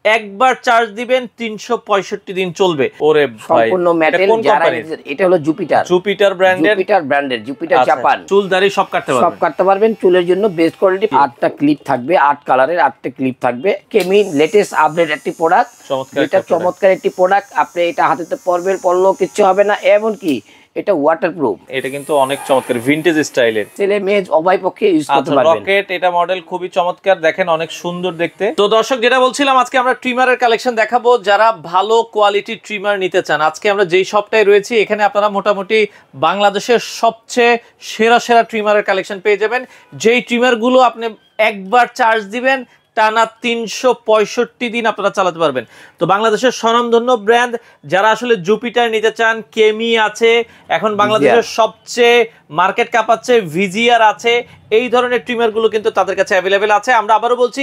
একবার চার্জ দিবেন 365 দিন চলবে। ওরে ভাই, সম্পূর্ণ মেটাল। যারা এটা হলো জুপিটার জুপিটার জাপান। চুল দাড়ি সব কাটতে পারবেন। চুলের জন্য বেস্ট কোয়ালিটি। 8টা ক্লিপ থাকবে, 8 কালারের 8টা ক্লিপ থাকবে। কেমি লেটেস্ট আপডেট একটি প্রোডাক্ট, এটা চমৎকার একটি প্রোডাক্ট। আপনি এটা হাতেতে পরলেও কিচ্ছু হবে না, এমন কি এটা ওয়াটারপ্রুফ। এটা কিন্তু অনেক চমৎকার ভিনটেজ স্টাইলের, ছেলে মেয়ে উভয় পক্ষে ইউজ করতে পারবেন। রকেট এটা মডেল খুবই চমৎকার, দেখেন অনেক সুন্দর দেখতে। তো দর্শক, যেটা বলছিলাম, আজকে আমরা ট্রিমারের কালেকশন দেখাবো। যারা ভালো কোয়ালিটি ট্রিমার নিতে চান, আজকে আমরা যেই শপটায় রয়েছি এখানে আপনারা মোটামুটি বাংলাদেশের সবচেয়ে সেরা ট্রিমারের কালেকশন পেয়ে যাবেন। যেই ট্রিমার গুলো আপনি একবার চার্জ দিবেন টানা 365 দিন আপনারা চালাতে পারবেন। তো বাংলাদেশের স্বনামধন্য ব্র্যান্ড, যারা আসলে জুপিটার নিতে চান, কেমি আছে, এখন বাংলাদেশের সবচেয়ে মার্কেট কাঁপাচ্ছে ভিজিআর আছে, এই ধরনের ট্রিমারগুলো কিন্তু তাদের কাছে অ্যাভেলেবেল আছে। আমরা আবারও বলছি,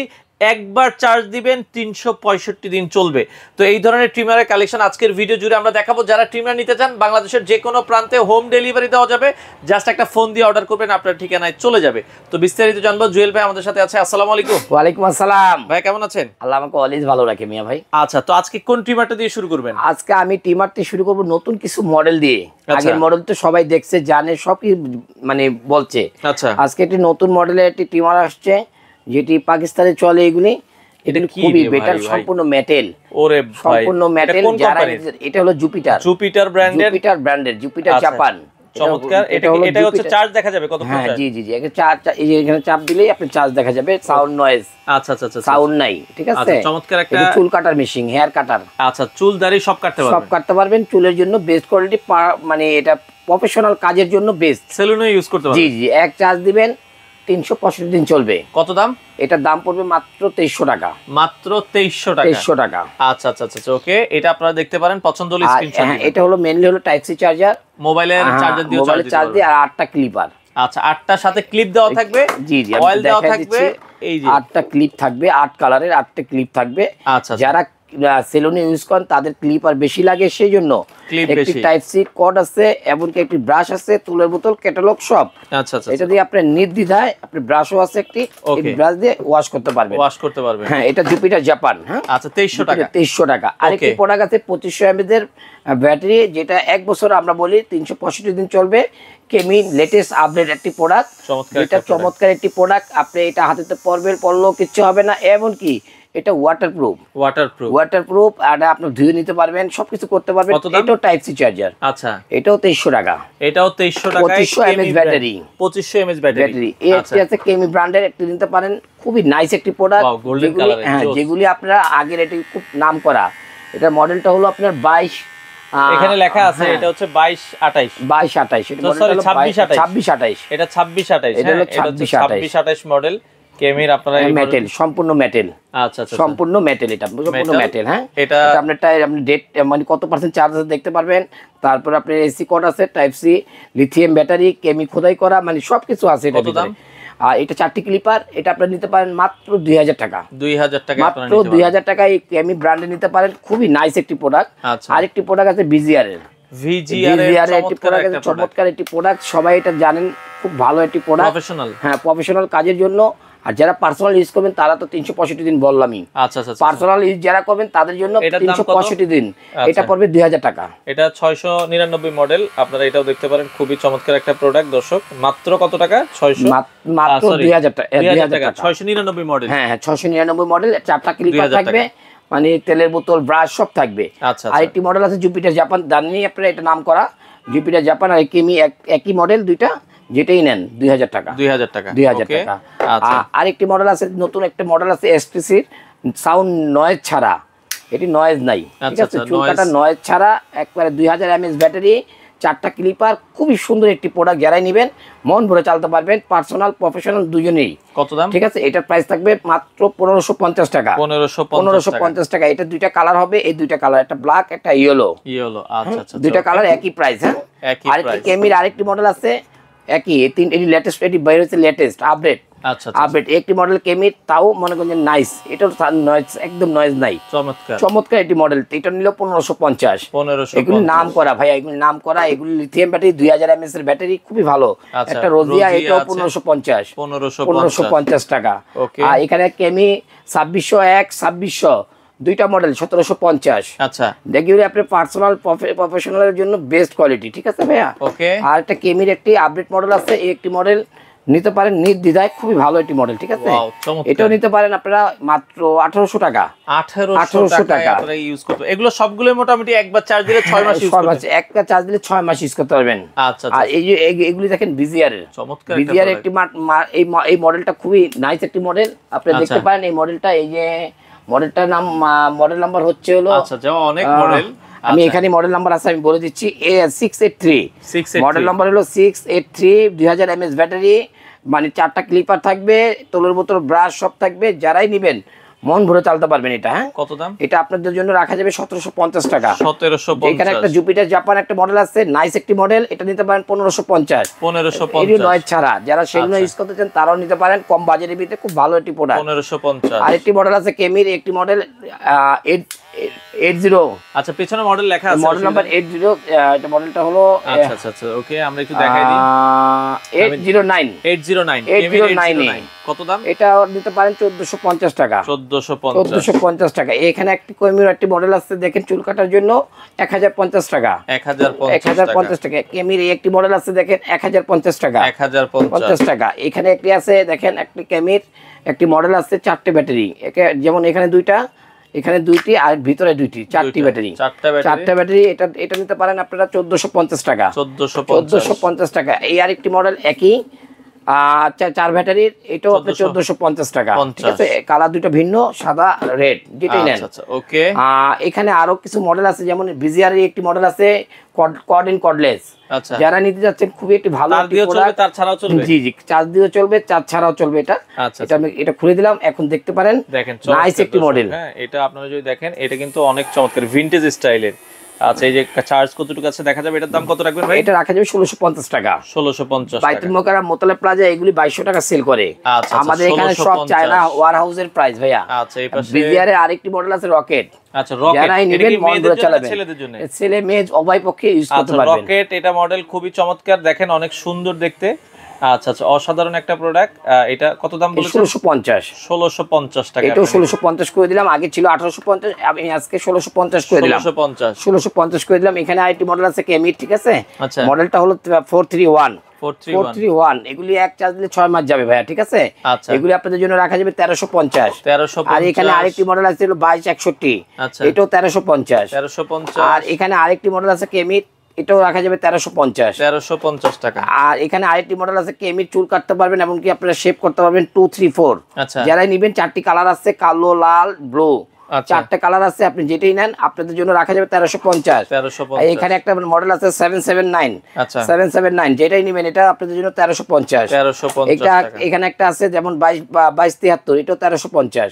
একবার চার্জ দিবেন 365 দিন চলবে। তো এই ধরনের ট্রিমারের কালেকশন আজকের ভিডিও জুড়ে আমরা দেখাবো। যারা ট্রিমার নিতে চান, বাংলাদেশের যে কোনো প্রান্তে হোম ডেলিভারি দেওয়া যাবে। জাস্ট একটা ফোন দিয়ে অর্ডার করবেন, আপনার ঠিকানায় চলে যাবে। তো বিস্তারিত জানবো, জুয়েল ভাই আমাদের সাথে আছে। আসসালামু আলাইকুম। ওয়ালাইকুম আসসালাম। ভাই কেমন আছেন? আল্লাহ আমাকে অলওয়েজ ভালো রাখে মিয়া ভাই। আচ্ছা, তো আজকে কোন ট্রিমারটা দিয়ে শুরু করবেন? আজকে আমি ট্রিমারটি শুরু করব নতুন কিছু মডেল দিয়ে। আগের মডেল তো সবাই দেখছে, জানে, সবই মানে বলছে। আচ্ছা, আজকে একটি নতুন মডেলের একটি ট্রিমার আসছে, যেটি পাকিস্তানে চলে। এগুলি এটা খুবই বেটার, সম্পূর্ণ মেটাল। ওরে ভাই, সম্পূর্ণ মেটাল। যারা এটা হলো জুপিটার ব্র্যান্ডের জুপিটার জাপান। চমৎকার। এটা হচ্ছে চার্জ দেখা যাবে কত? হ্যাঁ, জি এখানে চার্জ, এই যে এখানে চাপ দিলেই আপনি চার্জ দেখা যাবে। সাউন্ড নয়েজ, আচ্ছা সাউন্ড নাই, ঠিক আছে। চমৎকার একটা চুল কাটার মেশিন, হেয়ার কাটার। আচ্ছা, চুল দাড়ি সব কাটতে পারবেন। চুলের জন্য বেস্ট কোয়ালিটি, মানে এটা প্রফেশনাল কাজের জন্য বেস্ট। সেলুনে ইউজ করতে পারবেন। জি এক চার্জ দিবেন 365 দিন চলবে। কত দাম? এটার দাম পড়বে মাত্র 2300 টাকা। মাত্র 2300 টাকা। আচ্ছা, ওকে। এটা আপনারা দেখতে পারেন, পছন্দ হলে স্ক্রিনশট দিবেন। এটা হলো মেইনলি হলো টাইপ সি চার্জার, মোবাইলের চার্জার দিয়ে আর 8টা ক্লিপার। আচ্ছা, 8টার সাথে ক্লিপ দেওয়া থাকবে। জি অয়েল দেওয়া থাকবে। এই যে 8টা ক্লিপ থাকবে, 8 কালারের 8টা ক্লিপ থাকবে। আচ্ছা, যারা সেলুনে ইউজ করেন তাদের ক্লিপ আর বেশি লাগে, সেই জন্য একটি টাইপ সি কর্ড আছে, এমনকি একটি ব্রাশ আছে, তুলের বোতল, ক্যাটালগ সব। আচ্ছা, এটা দিয়ে আপনি নির্দ্বিধায়, আপনি ব্রাশও আছে একটি, এই ব্রাশ দিয়ে ওয়াশ করতে পারবেন। হ্যাঁ, এটা জুপিটার জাপান। হ্যাঁ, আচ্ছা, 2300 টাকা। আরেকটি প্রোডাক্ট আছে 2500 mAh এর ব্যাটারি, যেটা 1 বছর আমরা বলি 365 দিন চলবে। কেমি লেটেস্ট আপডেট একটি প্রোডাক্ট, এটা চমৎকার একটি প্রোডাক্ট। আপনি এটা হাতেতে পরলেও কিচ্ছু হবে না, এমন কি এটা ওয়াটারপ্রুফ। আর আপনি ধুয়ে নিতে পারবেন, সবকিছু করতে পারবেন। এটাও টাইপ সি চার্জার। আচ্ছা, এটাও 2300 টাকা। 2500 mAh ব্যাটারি। 2500 mAh battery. এই আছে কেমি ব্র্যান্ডের, একটু নিতে পারেন। খুবই নাইস একটি প্রোডাক্ট। যেগুলি আপনারা আগের, এটি খুব নাম করা। এটা মডেলটা হলো আপনার 22, এখানে লেখা আছে এটা হচ্ছে 2228। এটা মডেলটা হলো 2628। এটা 2628। এটা হলো 2628 মডেল কেমির। আপনারা মেটাল, সম্পূর্ণ মেটাল। আচ্ছা, সম্পূর্ণ মেটাল। এটা সম্পূর্ণ মেটাল। হ্যাঁ, এটা আপনি ডেট মানে কত পার্সেন্ট চার্জ আছে দেখতে পারবেন। তারপর আপনার এসি কোড আছে, টাইপ সি, লিথিয়াম ব্যাটারি, কেমি খোদাই করা, মানে সবকিছু আছে এটা ভিতরে। আর এটা 4টি ক্লিপার। এটা আপনি নিতে পারেন মাত্র 2000 টাকা। মাত্র 2000 টাকা এই কেমি ব্র্যান্ডে নিতে পারেন। খুবই নাইস একটি প্রোডাক্ট। আরেকটি প্রোডাক্ট আছে ভিজিআর এর একটি প্রোডাক্ট আছে, চমৎকার একটি প্রোডাক্ট। সবাই এটা জানেন, খুব ভালো একটি প্রোডাক্ট, প্রফেশনাল। হ্যাঁ, প্রফেশনাল কাজের জন্য। আর যারা পার্সোনাল ইউজ করবেন তারা তো 365 দিন বললামই। আচ্ছা, পার্সোনাল ইউজ যারা করবেন তাদের জন্য 365 দিন। এটা পড়বে 2000 টাকা। এটা 699 মডেল। আপনারা এটাও দেখতে পারেন, খুবই চমৎকার একটা প্রোডাক্ট। দর্শক, মাত্র কত টাকা? 600, মাত্র 2000 টাকা। 699 মডেল। হ্যাঁ, 699 মডেল। 4টা ক্লিপার থাকবে, মানে তেলের বোতল, ব্রাশ সব থাকবে। আরেকটি মডেল আছে জুপিটার জাপান, জানেনই আপনারা, এটা নাম করা জুপিটার জাপান। আর কেমি একই মডেল, দুইটা যেটাই নেন 2000 টাকা। 2000 টাকা। আরেকটি মডেল আছে, নতুন একটা মডেল আছে এসটিসির, সাউন্ড নয়েজ ছাড়া। এটি নয়েজ নাই, ঠিক আছে, চুল কাটা নয়েজ ছাড়া, একবারে 2000 mAh ব্যাটারি, 4টা ক্লিপার। খুবই সুন্দর একটি প্রোডাক্ট। যারাই নেবেন মন ভরে চালাতে পারবেন, পার্সোনাল প্রফেশনাল দুজনেই। কত দাম? ঠিক আছে, এটার প্রাইস থাকবে মাত্র 1550 টাকা। 1550 টাকা। এটা দুইটা কালার হবে, এই দুইটা কালার, একটা ব্ল্যাক, একটা ইয়েলো। আচ্ছা, দুইটা কালার একই প্রাইস। হ্যাঁ, আরেকটি কেমির আরেকটি মডেল আছে একই, এটি লেটেস্ট, এটি বাইরে হচ্ছে লেটেস্ট আপডেট। আপডেট একটি মডেল কেমির, তাও মনে করেন নাইস। এটাও নয়েজ, একদম নয়েজ নাই, চমৎকার একটি মডেল। এটা নিল 1550। এগুলি নাম করা ভাই, এগুলি নাম করা। এগুলি লিথিয়াম ব্যাটারি, 2000 mAh এর ব্যাটারি, খুবই ভালো। একটা রোজিয়া, এটাও 1550 টাকা। আর এখানে কেমি 2601, 2600, দুইটা মডেল 1750। আচ্ছা, যেগুলো আপনি পার্সোনাল প্রফেশনালের জন্য বেস্ট কোয়ালিটি, ঠিক আছে ভাইয়া। ওকে। আর একটা কেমির একটি আপডেট মডেল আছে, এই একটি মডেল নিতে পারেন নির্দ্বিধায়, খুবই ভালো একটি মডেল, ঠিক আছে। এটাও নিতে পারেন আপনারা মাত্র 1800 টাকা। 1800 টাকা আপনারা ইউজ করতে। এগুলো সবগুলো মোটামুটি একবার চার্জ দিলে 6 মাস ইউজ করতে পারবেন। একবার চার্জ দিলে 6 মাস ইউজ করতে পারবেন। আচ্ছা। আর এই যে এগুলি দেখেন বিজিআর এর, চমৎকার বিজিআর একটি এই মডেলটা খুবই নাইস একটি মডেল, আপনি দেখতে পারেন এই মডেলটা। এই যে মডেলটার নাম, মডেল নাম্বার হচ্ছে হলো, আচ্ছা যেমন অনেক মডেল আমি এখানে মডেল নাম্বার আছে, আমি বলে দিচ্ছি। 683 মডেল নাম্বার হলো 683, 2000 mAh ব্যাটারি, মানে 4টা ক্লিপার থাকবে, তোলের বোতল, ব্রাশ সব থাকবে। যারাই নেবেন মন ভরে চালাতে পারবেন এটা। হ্যাঁ, কত দাম? এটা আপনাদের জন্য রাখা যাবে 1750 টাকা। 1750। এখানে একটা জুপিটার জাপান একটা মডেল আছে, নাইস একটি মডেল, এটা নিতে পারেন 1550। 1550 এই নয় ছাড়া যারা সেগুলো ইউজ করতে চান তারাও নিতে পারেন, কম বাজেটের ভিতরে খুব ভালো একটি প্রোডাক্ট। 1550। আর একটি মডেল আছে কেমির, একটি মডেল 80। আচ্ছা, পেছনে মডেল লেখা আছে, মডেল নাম্বার 80। এটা মডেলটা হলো, আচ্ছা ওকে, আমরা একটু দেখাই দিই। 809 কত দাম? এটা নিতে পারেন 1450 টাকা। 1450 টাকা। এখানে একটি কেমির একটি মডেল আছে, দেখেন চুল কাটার জন্য 1050 টাকা। 1050 টাকা। কেমির একটি মডেল আছে, দেখেন 1050 টাকা। 1050 টাকা। এখানে একটি আছে, দেখেন একটি কেমির একটি মডেল আছে, 4টে ব্যাটারি, যেমন এখানে দুইটা, এখানে দুইটি, আর ভিতরে দুইটি, 4টি ব্যাটারি, 4টা ব্যাটারি। এটা নিতে পারেন আপনারা 1450 টাকা। 1450 টাকা। এই আরেকটি মডেল একই, 4 ব্যাটারির, এটাও আপনার 1450 টাকা, ঠিক আছে। কালার দুটো ভিন্ন, সাদা রেড, যেটাই নেন। ওকে। এখানে আরো কিছু মডেল আছে, যেমন বিজিআর এর একটি মডেল আছে, কর্ড ইন কর্ডলেস। যারা নিতে যাচ্ছেন খুবই একটি ভালো প্রোডাক্ট। তার ছাড়াও চলবে? জি, চার্জ দিয়েও চলবে, চার্জ ছাড়াও চলবে। এটা আমি এটা খুলে দিলাম, এখন দেখতে পারেন, দেখেন নাইস একটি মডেল। হ্যাঁ, এটা আপনারা যদি দেখেন, এটা কিন্তু অনেক চমৎকার ভিনটেজ স্টাইলের। আচ্ছা, এই যে চার্জ কতটুকু আছে দেখা যাবে। এটার দাম কত রাখবেন ভাই? এটা রাখা যাবে 1650 টাকা। 1650 বাইতুল মোকাররম মোতালেব প্লাজা এগুলি 2200 টাকা সেল করে। আমাদের এখানে সব চায়না ওয়্যার হাউসের প্রাইস ভাইয়া। আচ্ছা, এই পাশে বিজিআর এর আরেকটি মডেল আছে, রকেট। আচ্ছা, রকেট। যারাই নেবেন মন ভরে চালাবেন। ছেলেদের জন্য, ছেলে মেয়ে উভয় পক্ষে ইউজ করতে পারবেন। রকেট, এটা মডেল খুবই চমৎকার, দেখেন অনেক সুন্দর দেখতে। আচ্ছা, অসাধারণ একটা প্রোডাক্ট। এটা কত দাম বলেছেন? 1650। 1650 টাকা। এটাও 1650 করে দিলাম, আগে ছিল 1850, আমি আজকে 1650 করে দিলাম। 1650 করে দিলাম। এখানে আরেকটি মডেল আছে কেমির, ঠিক আছে। মডেলটা হলো 431। এগুলি এক চার্জ দিলে 6 মাস যাবে ভাইয়া, ঠিক আছে। এগুলি আপনাদের জন্য রাখা যাবে 1350। আর এখানে আরেকটি মডেল আছে 2261, এটাও 1350। আর এখানে আরেকটি মডেল আছে কেমির, এটাও রাখা যাবে 1350 টাকা। আর এখানে আরেকটি মডেল আছে কেমির, চুল কাটতে পারবেন, এমনকি আপনারা শেপ করতে পারবেন 2, 3, 4। যারাই নেবেন 4টি কালার আছে, কালো, লাল, ব্লু, 4টা কালার আছে, আপনি যেটাই নেন আপনাদের জন্য রাখা যাবে 1350। এখানে একটা মডেল আছে 779, যেটাই নেবেন এটা আপনাদের জন্য 1350। এটা এখানে একটা আছে যেমন 2273, এটাও 1350।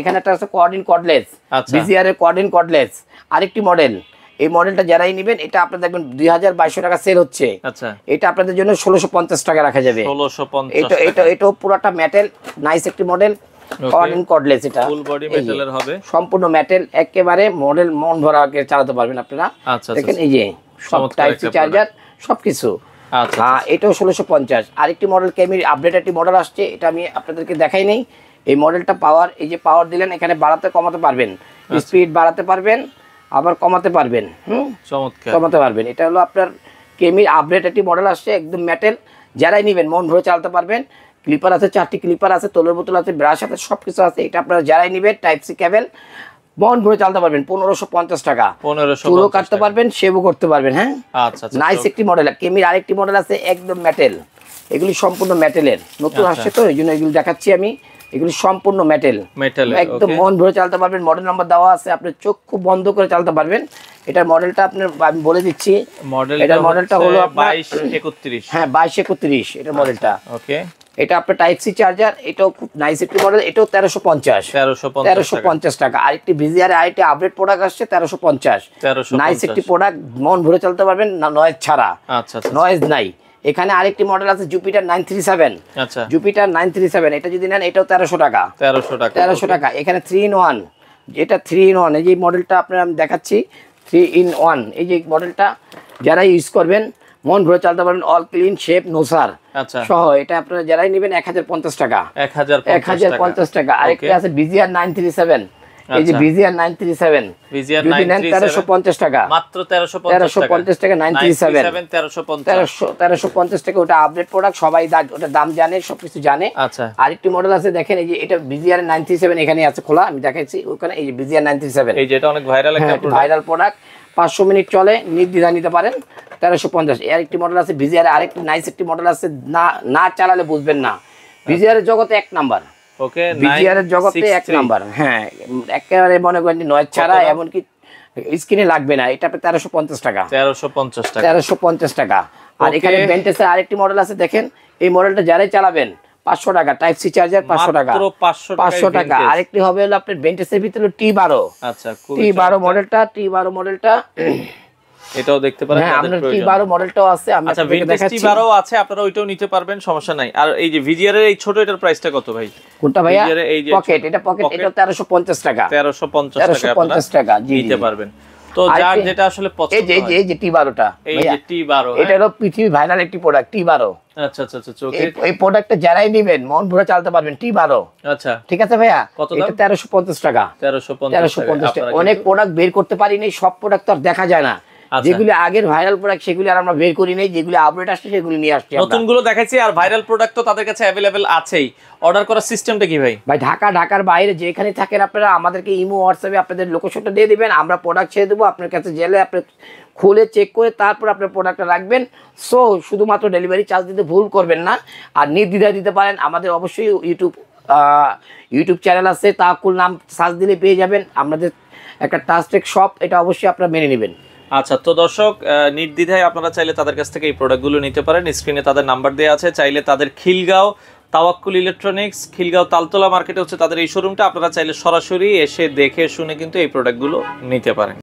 এখানে একটা আছে কর্ড ইন কর্ডলেস, বিজিআর এর কর্ড ইন কর্ডলেস আরেকটি মডেল। এই মডেলটা যারাই নেবেন, এটা আপনাদের দেখবেন 2200 টাকা সেল হচ্ছে। এটা আপনাদের জন্য 1650 টাকা রাখা যাবে। এটাও পুরোটা মেটাল, নাইস একটি মডেল, কর্ড ইন কর্ডলেস। এটা ফুল বডি মেটালের হবে, সম্পূর্ণ মেটাল, একেবারে মডেল মন ভরা চালাতে পারবেন আপনারা। দেখেন এই যে সব টাইপ সি চার্জার সবকিছু। এটাও 1650। আরেকটি মডেল কেমির আপডেট একটি মডেল আসছে, এটা আমি আপনাদেরকে দেখাই নেই। এই মডেলটা পাওয়ার, এই যে পাওয়ার দিলেন, এখানে বাড়াতে কমাতে পারবেন, স্পিড বাড়াতে পারবেন, আবার কমাতে পারবেন, কমাতে পারবেন। এটা হলো আপনার কেমির আপডেট একটি মডেল আসছে, একদম মেটাল। যারাই নেবেন মন ভরে চালাতে পারবেন। ক্লিপার আছে, 4টি ক্লিপার আছে, তোলের বোতল আছে, ব্রাশ আছে, সবকিছু আছে। এটা আপনারা যারাই নেবেন টাইপ সি কেবল মন ভরে চালাতে পারবেন 1550 টাকা। চুলও কাটতে পারবেন, শেভও করতে পারবেন। হ্যাঁ, নাইস একটি মডেল। কেমির আরেকটি মডেল আছে একদম মেটাল, এগুলি সম্পূর্ণ মেটালের, নতুন আসছে তো এই জন্য এগুলি দেখাচ্ছি আমি। এগুলি সম্পূর্ণ মেটাল, একদম মন ভরে চালাতে পারবেন। মডেল নাম্বার দেওয়া আছে, আপনি চোখ খুব বন্ধ করে চালাতে পারবেন। এটার মডেলটা আপনার আমি বলে দিচ্ছি, এটার মডেলটা হলো 2231। হ্যাঁ, 2231 এটার মডেলটা। এটা আপনার টাইপ সি চার্জার, এটাও খুব নাইস একটি মডেল, এটাও 1350 টাকা। আরেকটি ভিজিআর আরেকটি আপডেট প্রোডাক্ট আসছে 1350। নাইস একটি প্রোডাক্ট, মন ভরে চলতে পারবেন, নয়েজ ছাড়া, নয়েজ নাই। এখানে আরেকটি মডেল আছে জুপিটার 937। জুপিটার 937, এটা যদি নেন এটাও 1300 টাকা। 1300 টাকা। এখানে 3 in 1, এটা 3 in 1, এই যে মডেলটা আপনার আমি দেখাচ্ছি 3 in 1। এই যে মডেলটা যারা ইউজ করবেন মন ভরে চালাতে পারবেন, অল ক্লিন শেপ নোসার সহ। এটা আপনারা যারাই নেবেন 1050 টাকা। 1050 টাকা। আরেকটা আছে বিজিআর 937, এই যে ভিজিআর 937 ভিজিআর 1350 টাকা, মাত্র 1350 টাকা 937 1350 1350 টাকা। ওটা আপডেট প্রোডাক্ট, সবাই ওটা দাম জানে, সবকিছু জানে। আচ্ছা, আরেকটি মডেল আছে দেখেন, এই যে এটা ভিজিআর 937 এখানে আছে খোলা, আমি দেখাচ্ছি ওখানে। এই যে ভিজিআর 937, এই যে এটা অনেক ভাইরাল একটা ভাইরাল প্রোডাক্ট, 500 মিনিট চলে, নির্দ্বিধায় নিতে পারেন 1350। এর একটি মডেল আছে ভিজিআর, আরেকটি নাইস একটি মডেল আছে, না চালালে বুঝবেন না। ভিজিআর এর জগতে এক নাম্বার, ওকে, ভিজিআর এর জগতে এক নাম্বার। হ্যাঁ, একেবারে মনে করেন নয় ছাড়া, এমনকি স্ক্রিনে লাগবে না। এটা 1350 টাকা, 1350 টাকা। আর এখানে বেন্টেসের আরেকটি মডেল আছে দেখেন, এই মডেলটা যারাই চালাবেন 500 টাকা, টাইপ সি চার্জার 500 টাকা, 500 টাকা। আরেকটি হবে হলো আপনার বেন্টেসের ভিতরে T12। আচ্ছা, T12 মডেলটা এটাও দেখতে পারেন, হ্যাঁ আপনার T12 মডেলটাও আছে, আমি আচ্ছা আপনাদের দেখাচ্ছি। T12 আছে, আপনারা ওইটাও নিতে পারবেন, সমস্যা নাই। আর এই যে ভিজিআর এর এই ছোট, এটার প্রাইসটা কত ভাই? কোনটা ভাইয়া? এই যে পকেট, এটা পকেট, এটা 1350 টাকা, 1350 টাকা নিতে পারবেন। তো যার যেটা আসলে পছন্দ, এই যে T12টা, এই যে T12, এটা হলো পৃথিবী ভাইরাল একটি প্রোডাক্ট T12। আচ্ছা আচ্ছা আচ্ছা, ওকে, এই প্রোডাক্টটা যারাই নেবেন মন ভরে চালাতে পারবেন T12। আচ্ছা, ঠিক আছে ভাইয়া, কত দাম? এটা 1350 টাকা, 1350 টাকা। অনেক প্রোডাক্ট বের করতে পারিনি, সব প্রোডাক্ট তো আর দেখা যায় না। যেগুলি আগের ভাইরাল প্রোডাক্ট সেগুলি আর আমরা বের করি নাই, যেগুলি আপডেট আসছে সেগুলি নিয়ে আসছি, নতুনগুলো দেখাইছি। আর ভাইরাল প্রোডাক্ট তো তাদের কাছে अवेलेबल আছেই। অর্ডার করার সিস্টেমটা কি ভাই? ভাই ঢাকার বাইরে যেখানে থাকেন আপনারা আমাদেরকে ইমো হোয়াটসঅ্যাপে আপনাদের লোকেশনটা দিয়ে দিবেন, আমরা প্রোডাক্ট ছেড়ে দেবো আপনার কাছে, জেলে আপনি খুলে চেক করে তারপর আপনার প্রোডাক্টটা রাখবেন। সো শুধুমাত্র ডেলিভারি চার্জ দিতে ভুল করবেন না, আর নির্দ্বিধায় দিতে পারেন। আমাদের অবশ্যই ইউটিউব চ্যানেল আছে, তাকুল নাম সার্চ দিলে পেয়ে যাবেন। আমাদের একটা ট্রাস্টেড শপ, এটা অবশ্যই আপনারা মেনে নেবেন। আচ্ছা, তো দর্শক নির্দ্বিধায় আপনারা চাইলে তাদের কাছ থেকে এই প্রোডাক্টগুলো নিতে পারেন। স্ক্রিনে তাদের নাম্বার দেওয়া আছে, চাইলে তাদের খিলগাঁও তাওয়াক্কুল ইলেকট্রনিক্স, খিলগাঁও তালতলা মার্কেটে হচ্ছে তাদের এই শোরুমটা। আপনারা চাইলে সরাসরি এসে দেখে শুনে কিন্তু এই প্রোডাক্টগুলো নিতে পারেন।